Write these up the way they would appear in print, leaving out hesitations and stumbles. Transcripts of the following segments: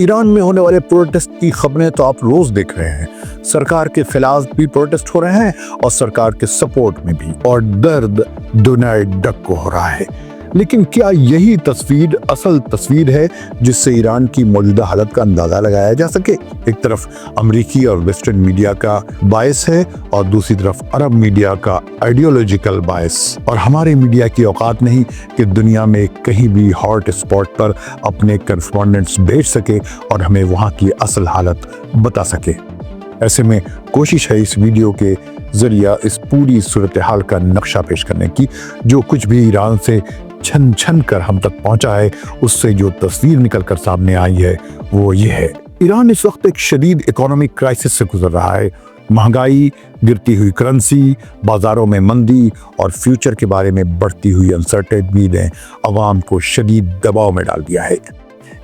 Iran में होने वाले प्रोटेस्ट की खबरें तो आप रोज देख रहे हैं। सरकार के खिलाफ भी प्रोटेस्ट हो रहे हैं और सरकार के सपोर्ट में भी, और दर्द डोनाल्ड डक को हो रहा है। लेकिन क्या यही तस्वीर असल तस्वीर है जिससे ईरान की मौजूदा हालत का अंदाजा लगाया जा सके? एक तरफ अमेरिकी और वेस्टर्न मीडिया का बायस है और दूसरी तरफ अरब मीडिया का आइडियोलॉजिकल बायस। और हमारे मीडिया की औकात नहीं कि दुनिया में कहीं भी हॉट स्पॉट पर अपने करस्पॉन्डेंट्स भेज सके और हमें वहाँ की असल हालत बता सके। ऐसे में कोशिश है इस वीडियो के जरिए इस पूरी सूरत हाल का नक्शा पेश करने की। जो कुछ भी ईरान से छन छन कर हम तक पहुंचा है, उससे जो तस्वीर निकल कर सामने आई है वो ये है। ईरान इस वक्त एक शदीद इकोनॉमिक क्राइसिस से गुजर रहा है। महंगाई, गिरती हुई करेंसी, बाजारों में मंदी और फ्यूचर के बारे में बढ़ती हुई अनसर्टेनिटी ने अवाम को शदीद दबाव में डाल दिया है।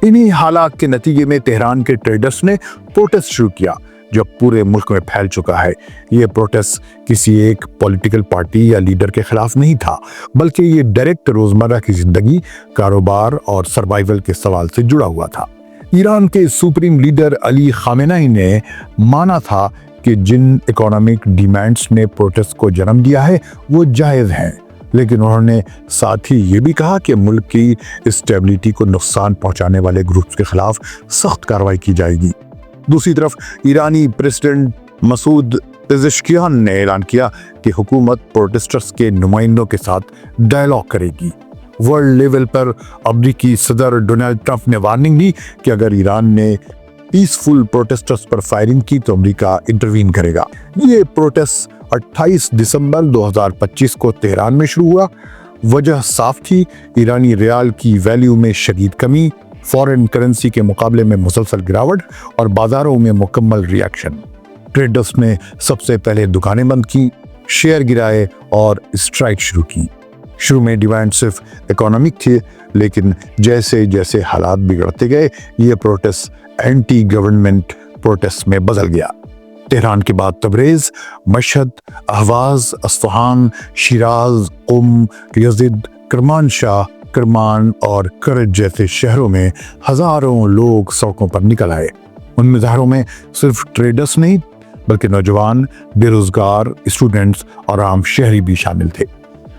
इन्हीं हालात के नतीजे में तेहरान के ट्रेडर्स ने प्रोटेस्ट शुरू किया जो पूरे मुल्क में फैल चुका है। ये प्रोटेस्ट किसी एक पॉलिटिकल पार्टी या लीडर के खिलाफ नहीं था, बल्कि ये डायरेक्ट रोजमर्रा की जिंदगी, कारोबार और सर्वाइवल के सवाल से जुड़ा हुआ था। ईरान के सुप्रीम लीडर अली खामेनेई ने माना था कि जिन इकोनॉमिक डिमांड्स ने प्रोटेस्ट को जन्म दिया है वो जायज़ हैं, लेकिन उन्होंने साथ ही ये भी कहा कि मुल्क की स्टेबिलिटी को नुकसान पहुंचाने वाले ग्रुप्स के खिलाफ सख्त कार्रवाई की जाएगी। दूसरी तरफ ईरानी प्रेसिडेंट मसूद पेज़ेश्कियान ने ऐलान किया कि हुकूमत प्रोटेस्टर्स के नुमाइंदों के साथ डायलॉग करेगी। वर्ल्ड लेवल पर अमेरिकी सदर डोनाल्ड ट्रंप ने वार्निंग दी कि अगर ईरान ने पीसफुल प्रोटेस्टर्स पर फायरिंग की तो अमेरिका इंटरवीन करेगा। ये प्रोटेस्ट 28 दिसंबर 2025 को तेहरान में शुरू हुआ। वजह साफ थी, ईरानी रियाल की वैल्यू में शदीद कमी, फॉरेन करेंसी के मुकाबले में मुसलसल गिरावट और बाजारों में मुकम्मल रिएक्शन। ट्रेडर्स ने सबसे पहले दुकानें बंद की, शेयर गिराए और स्ट्राइक शुरू की। शुरू में डिमांड सिर्फ इकोनॉमिक थे, लेकिन जैसे जैसे हालात बिगड़ते गए ये प्रोटेस्ट एंटी गवर्नमेंट प्रोटेस्ट में बदल गया। तेहरान के बाद तबरेज, मशहद, अहवाज, अस्फहान, शिराज, कुम, यज़िद, करमान और करज जैसे शहरों में हजारों लोग सड़कों पर निकल आए। उन मुजाहरों में सिर्फ ट्रेडर्स नहीं बल्कि नौजवान, बेरोजगार, स्टूडेंट्स और आम शहरी भी शामिल थे।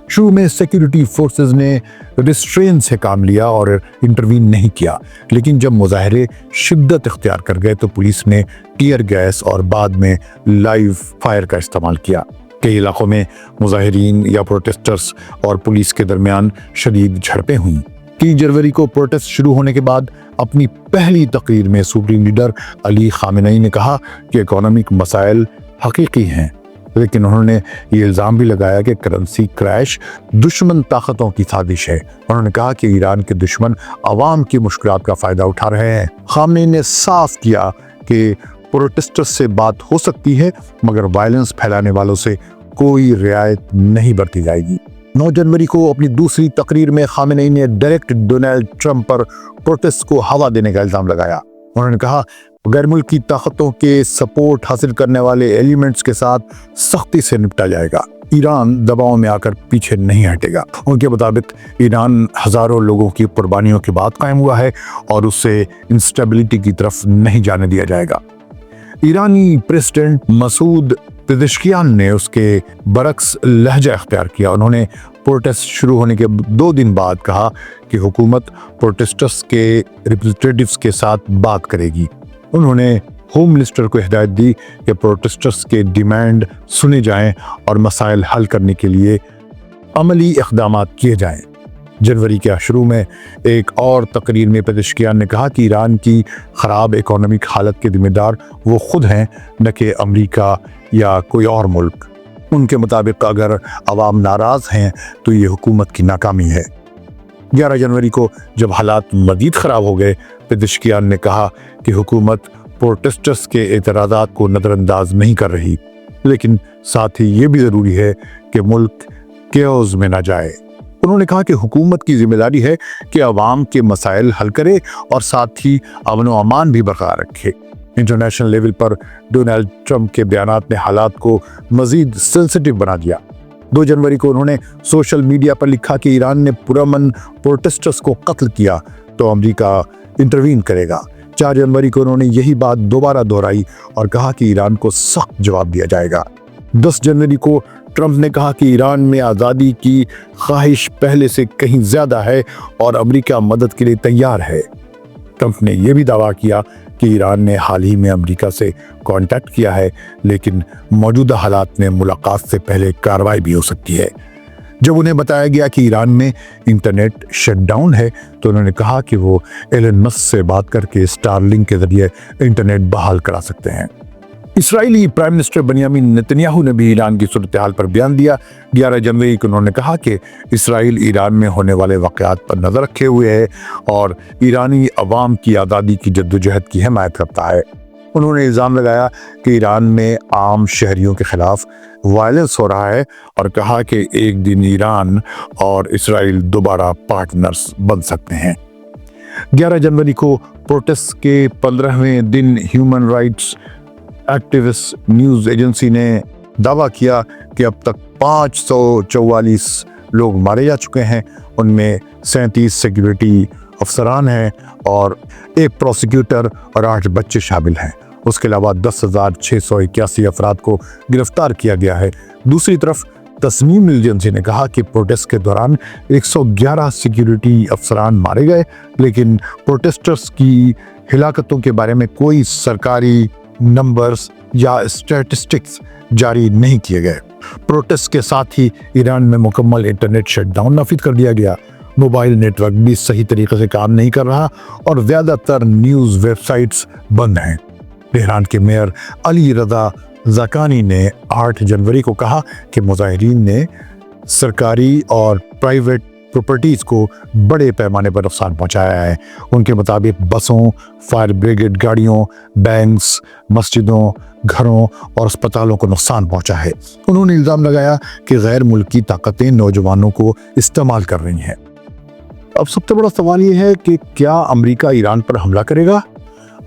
शुरू में सिक्योरिटी फोर्सेस ने रिस्ट्रेन से काम लिया और इंटरवीन नहीं किया, लेकिन जब मुजाहरे शिद्दत इख्तियार कर गए तो पुलिस ने टीयर गैस और बाद में लाइव फायर का इस्तेमाल किया। कई इलाकों में मुजाहिरीन या प्रोटेस्टर्स और पुलिस के दरमियान शदीद झड़पें हुई। 3 जनवरी को प्रोटेस्ट शुरू होने के बाद अपनी पहली तकरीर में सुप्रीम लीडर अली खामेनेई ने कहा कि इकोनॉमिक मसाइल हकीकी हैं, लेकिन उन्होंने ये इल्ज़ाम भी लगाया कि करेंसी क्रैश दुश्मन ताकतों की साजिश है। उन्होंने कहा कि ईरान के दुश्मन अवाम की मुश्किलात का फ़ायदा उठा रहे हैं। खामेनेई ने साफ किया कि प्रोटेस्टर्स से बात हो सकती है मगर वायलेंस फैलाने वालों से कोई रियायत नहीं बरती जाएगी। 9 जनवरी को अपनी दूसरी तकरीर में खामेनेई ने डायरेक्ट डोनाल्ड ट्रंप पर प्रोटेस्ट को हवा देने का इल्जाम लगाया। उन्होंने कहा गैर मुल्की ताकतों के सपोर्ट हासिल करने वाले एलिमेंट्स के साथ सख्ती से निपटा जाएगा। ईरान दबाव में आकर पीछे नहीं हटेगा। उनके मुताबिक ईरान हजारों लोगों की कुर्बानियों के बाद कायम हुआ है और उससे इंस्टेबिलिटी की तरफ नहीं जाने दिया जाएगा। ईरानी प्रेसिडेंट मसूद पेज़ेश्कियान ने उसके बरक्स लहजा अख्तियार किया। उन्होंने प्रोटेस्ट शुरू होने के 2 दिन बाद कहा कि हुकूमत प्रोटेस्टर्स के रिप्रेजेंटेटिव्स के साथ बात करेगी। उन्होंने होम मिनिस्टर को हिदायत दी कि प्रोटेस्टर्स के डिमांड सुने जाएं और मसाइल हल करने के लिए अमली इक़दामात किए जाएं। जनवरी के शुरू में एक और तकरीर में पेज़ेश्कियान ने कहा कि ईरान की ख़राब इकोनॉमिक हालत के जिम्मेदार वो खुद हैं, न कि अमेरिका या कोई और मुल्क। उनके मुताबिक अगर अवाम नाराज़ हैं तो ये हुकूमत की नाकामी है। 11 जनवरी को जब हालात मज़ीद ख़राब हो गए, पेज़ेश्कियान ने कहा कि हुकूमत प्रोटेस्टर्स के एतराज़ात को नज़रअंदाज नहीं कर रही, लेकिन साथ ही ये भी ज़रूरी है कि मुल्क केओस में ना जाए। उन्होंने कहा कि हुकूमत की जिम्मेदारी है कि अवाम के मसाइल हल करे और साथ ही अमन व अमान भी बरकरार रखे। इंटरनेशनल लेवल पर डोनाल्ड ट्रंप के बयानात ने हालात को मजीद सेंसिटिव बना दिया। 2 जनवरी को उन्होंने सोशल मीडिया पर लिखा कि ईरान ने पुरअमन प्रोटेस्टर्स को कत्ल किया तो अमेरिका इंटरवीन करेगा। 4 जनवरी को उन्होंने यही बात दोबारा दोहराई और कहा कि ईरान को सख्त जवाब दिया जाएगा। 10 जनवरी को ट्रंप ने कहा कि ईरान में आज़ादी की ख्वाहिश पहले से कहीं ज़्यादा है और अमेरिका मदद के लिए तैयार है। ट्रंप ने यह भी दावा किया कि ईरान ने हाल ही में अमेरिका से कांटेक्ट किया है, लेकिन मौजूदा हालात में मुलाकात से पहले कार्रवाई भी हो सकती है। जब उन्हें बताया गया कि ईरान में इंटरनेट शटडाउन है तो उन्होंने कहा कि वो एलन मस्क से बात करके स्टारलिंक के जरिए इंटरनेट बहाल करा सकते हैं। Israeli prime minister Benjamin Netanyahu ने भी ईरान की सूरत हाल पर बयान दिया। 11 जनवरी को उन्होंने कहा कि इसराइल ईरान में होने वाले वाक़यात पर नज़र रखे हुए है और ईरानी अवाम की आज़ादी की जद्दोजहद की हिमायत करता है। उन्होंने इल्ज़ाम लगाया कि ईरान में आम शहरियों के खिलाफ वायलेंस हो रहा है और कहा कि एक दिन ईरान और इसराइल दोबारा पार्टनर्स बन सकते हैं। 11 जनवरी को प्रोटेस्ट के 15वें दिन human rights activist news agency ने दावा किया कि अब तक 544 लोग मारे जा चुके हैं। उनमें 37 सिक्योरिटी अफसरान हैं और एक प्रोसिक्यूटर और 8 बच्चे शामिल हैं। उसके अलावा 10,681 अफराद को गिरफ्तार किया गया है। दूसरी तरफ तस्नीम एजेंसी ने कहा कि प्रोटेस्ट के दौरान 111 सिक्योरिटी अफसरान मारे गए, लेकिन प्रोटेस्टर्स की हिलाकतों के बारे में कोई सरकारी नंबर्स या स्टैटिस्टिक्स जारी नहीं किए गए। प्रोटेस्ट के साथ ही ईरान में मुकम्मल इंटरनेट शटडाउन नाफिज कर दिया गया। मोबाइल नेटवर्क भी सही तरीके से काम नहीं कर रहा और ज़्यादातर न्यूज़ वेबसाइट्स बंद हैं। तेहरान के मेयर अली रज़ा ज़कानी ने 8 जनवरी को कहा कि मुजाहिरीन ने सरकारी और प्राइवेट प्रॉपर्टीज़ को बड़े पैमाने पर नुकसान पहुंचाया है। उनके मुताबिक बसों, फायर ब्रिगेड गाड़ियों, बैंक्स, मस्जिदों, घरों और अस्पतालों को नुकसान पहुंचा है। उन्होंने इल्ज़ाम लगाया कि गैर मुल्की ताकतें नौजवानों को इस्तेमाल कर रही हैं। अब सबसे बड़ा सवाल ये है कि क्या अमेरिका ईरान पर हमला करेगा?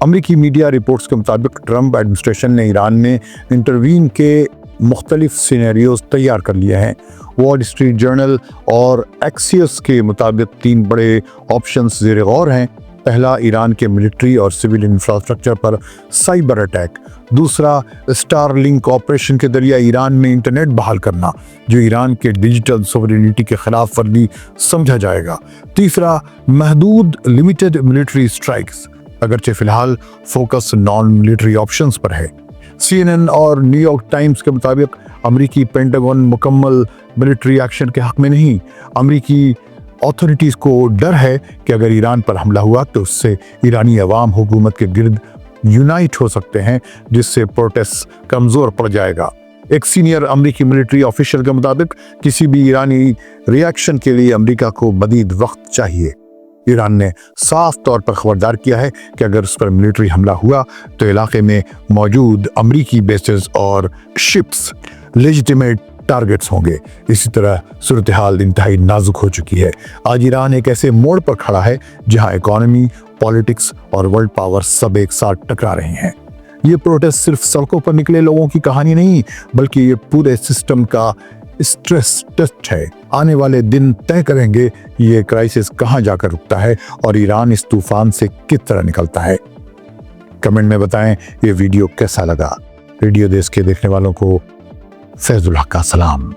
अमेरिकी मीडिया रिपोर्ट्स के मुताबिक ट्रंप एडमिनिस्ट्रेशन ने ईरान में इंटरवीन के मुख्तलिफ सिनेरियोज तैयार कर लिए हैं। वॉल स्ट्रीट जर्नल और एक्सियस के मुताबिक 3 बड़े ऑप्शंस ज़ेर गौर हैं। पहला, ईरान के मिलिट्री और सिविल इंफ्रास्ट्रक्चर पर साइबर अटैक। दूसरा, स्टारलिंक ऑपरेशन के जरिए ईरान में इंटरनेट बहाल करना, जो ईरान के डिजिटल सॉवरेनिटी के खिलाफ वर्जी समझा जाएगा। तीसरा, महदूद लिमिटेड मिलिट्री स्ट्राइक्स, अगरचे फिलहाल फोकस नॉन मिलिट्री ऑप्शंस पर है। CNN और न्यूयॉर्क टाइम्स के मुताबिक अमेरिकी पेंटागन मुकम्मल मिलिट्री एक्शन के हक में नहीं। अमेरिकी अथॉरिटीज़ को डर है कि अगर ईरान पर हमला हुआ तो उससे ईरानी अवाम हुकूमत के गिर्द यूनाइट हो सकते हैं, जिससे प्रोटेस्ट कमज़ोर पड़ जाएगा। एक सीनियर अमेरिकी मिलिट्री ऑफिशियल के मुताबिक किसी भी ईरानी रिएक्शन के लिए अमेरिका को मज़ीद वक्त चाहिए। ईरान ने साफ तौर पर खबरदार किया है कि अगर उस पर मिलिट्री हमला हुआ तो इलाके में मौजूद अमेरिकी बेसेस और शिप्स लेजिटिमेट टारगेट्स होंगे। इसी तरह सूरत हाल इंतहाई नाजुक हो चुकी है। आज ईरान एक ऐसे मोड़ पर खड़ा है जहां इकोनॉमी, पॉलिटिक्स और वर्ल्ड पावर सब एक साथ टकरा रहे हैं। ये प्रोटेस्ट सिर्फ सड़कों पर निकले लोगों की कहानी नहीं, बल्कि ये पूरे सिस्टम का स्ट्रेस टेस्ट है। आने वाले दिन तय करेंगे ये क्राइसिस कहां जाकर रुकता है और ईरान इस तूफान से किस तरह निकलता है। कमेंट में बताएं ये वीडियो कैसा लगा। रेडियो देश के देखने वालों को फैजुल हक का सलाम।